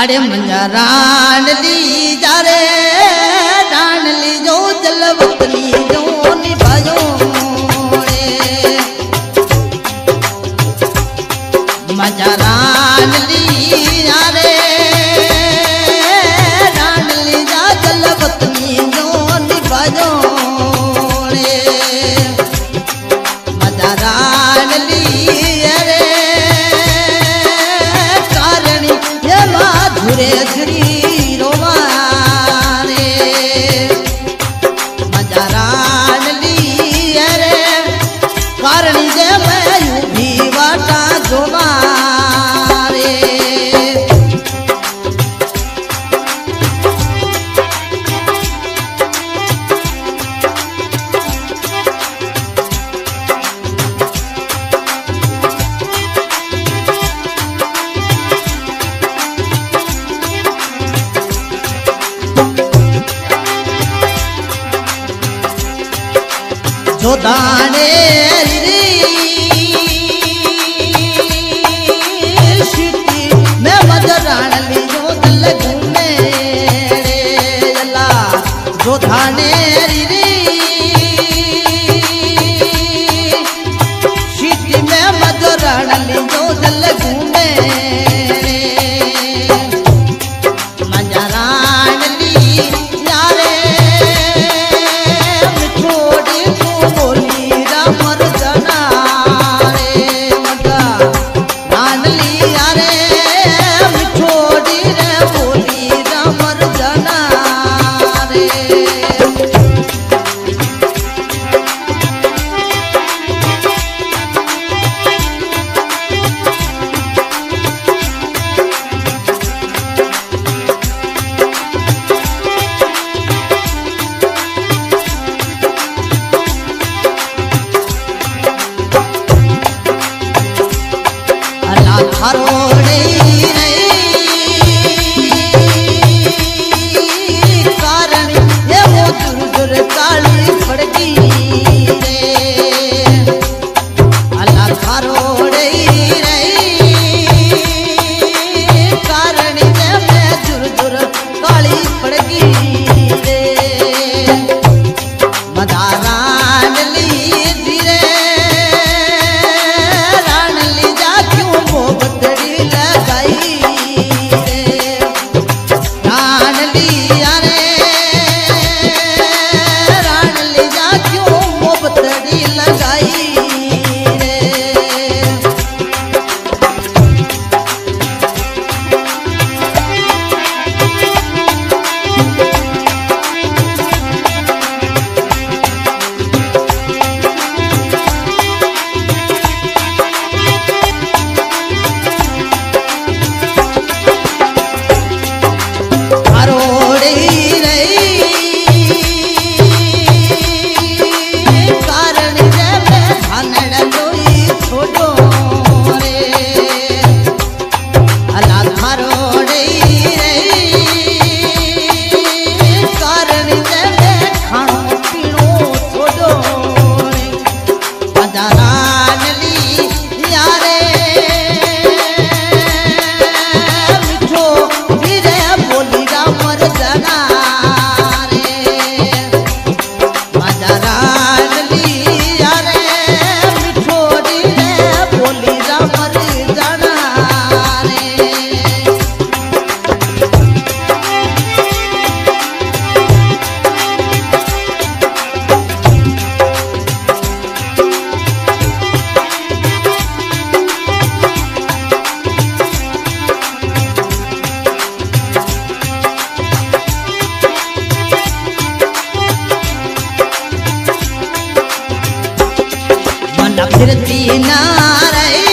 अरे मंजा रान ली जा रे रान ली जो जलवतनी जो निभायो रे मंजा रान ली जा रे रान ली जा जलवतनी जो निभायो रे मंजा रान ली श्री रोमारे मजा रान ली रे कारण जे मैं यूं भी वाटा जो मारे जो दाने सिटी में मजरान ली जो दल घूमे रे जला जो दाने सिटी में मजरान ली जो दल घूमे रे मजरान ली यारे हरोड़े कारण ये वो दूर दूर काली पड़गी रे अल्लाह हरोड़े कारण ये मैं दूर दूर काली पड़गी रे मदारान ली धीरे फिरती ना रहे